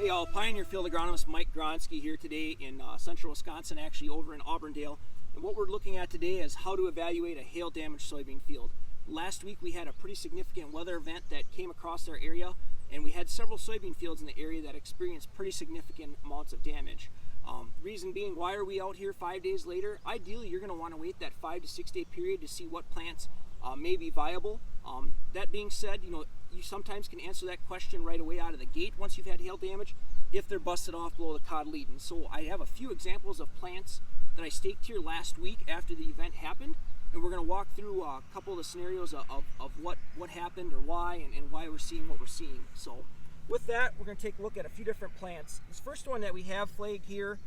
Hey, Pioneer Field Agronomist Mike Gronski here today in central Wisconsin, actually over in Auburndale. And what we're looking at today is how to evaluate a hail-damaged soybean field. Last week we had a pretty significant weather event that came across our area, and we had several soybean fields in the area that experienced pretty significant amounts of damage. Reason being, why are we out here 5 days later? Ideally, you're going to want to wait that 5 to 6 day period to see what plants may be viable. That being said, you sometimes can answer that question right away out of the gate once you've had hail damage if they're busted off below the cotyledons. So I have a few examples of plants that I staked here last week after the event happened, and we're going to walk through a couple of the scenarios of what happened or why and why we're seeing what we're seeing. So with that, we're going to take a look at a few different plants. This first one that we have flagged here,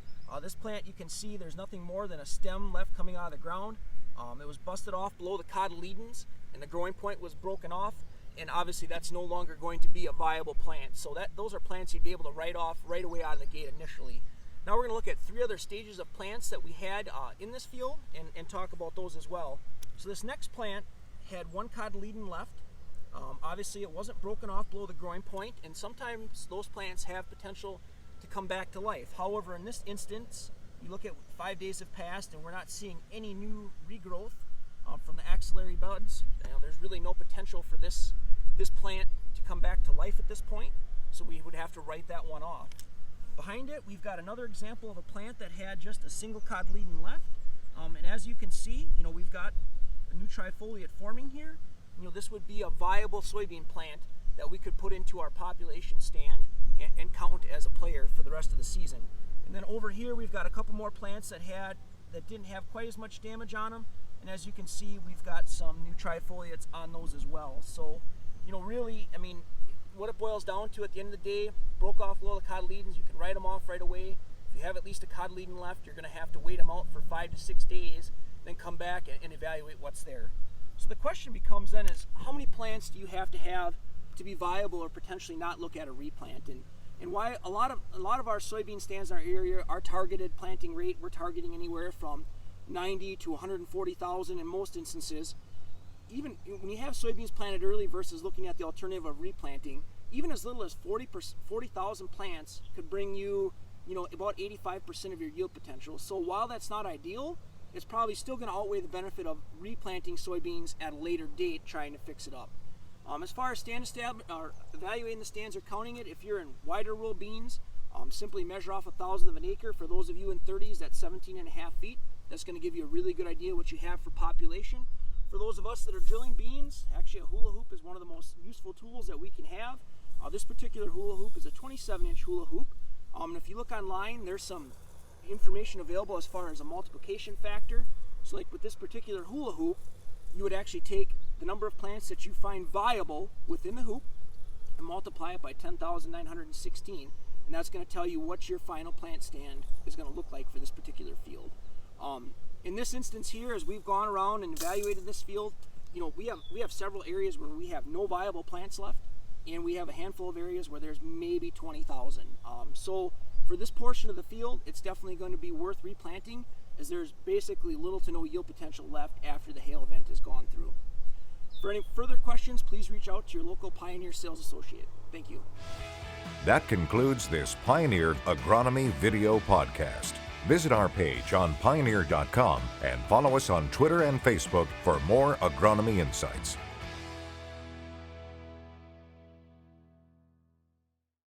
this plant, you can see there's nothing more than a stem left coming out of the ground. It was busted off below the cotyledons and the growing point was broken off, and obviously that's no longer going to be a viable plant. So those are plants you'd be able to write off right away out of the gate initially. Now we're going to look at 3 other stages of plants that we had in this field and talk about those as well. So this next plant had 1 cotyledon left. Obviously it wasn't broken off below the growing point, and sometimes those plants have potential to come back to life. However, in this instance, you look at 5 days have passed and we're not seeing any new regrowth from the axillary buds. There's really no potential for this plant to come back to life at this point, so we would have to write that one off. Behind it, we've got another example of a plant that had just a single cotyledon left, and as you can see, we've got a new trifoliate forming here. This would be a viable soybean plant that we could put into our population stand and count as a player for the rest of the season. And then over here, we've got a couple more plants that didn't have quite as much damage on them, and as you can see, we've got some new trifoliates on those as well. So, really, what it boils down to at the end of the day, broke off below the cotyledons, you can write them off right away. If you have at least a cotyledon left, you're going to have to wait them out for 5 to 6 days, then come back and evaluate what's there. So the question becomes then is, how many plants do you have to be viable or potentially not look at a replant? And why a lot of our soybean stands in our area, our targeted planting rate, we're targeting anywhere from 90 to 140,000 in most instances. Even when you have soybeans planted early versus looking at the alternative of replanting, even as little as 40,000 plants could bring you, about 85% of your yield potential. So while that's not ideal, it's probably still going to outweigh the benefit of replanting soybeans at a later date, trying to fix it up. As far as evaluating the stands or counting it, if you're in wider row beans, simply measure off 1,000 of an acre. For those of you in 30s, that's 17.5 feet. That's going to give you a really good idea what you have for population. For those of us that are drilling beans, actually a hula hoop is one of the most useful tools that we can have. This particular hula hoop is a 27-inch hula hoop. And if you look online, there's some information available as far as a multiplication factor. So like with this particular hula hoop, you would actually take the number of plants that you find viable within the hoop and multiply it by 10,916. And that's going to tell you what your final plant stand is going to look like for this particular field. In this instance here, as we've gone around and evaluated this field, we have several areas where we have no viable plants left, and we have a handful of areas where there's maybe 20,000. So for this portion of the field, it's definitely going to be worth replanting, as there's basically little to no yield potential left after the hail event has gone through. For any further questions, please reach out to your local Pioneer sales associate. Thank you. That concludes this Pioneer Agronomy video podcast. Visit our page on pioneer.com and follow us on Twitter and Facebook for more agronomy insights.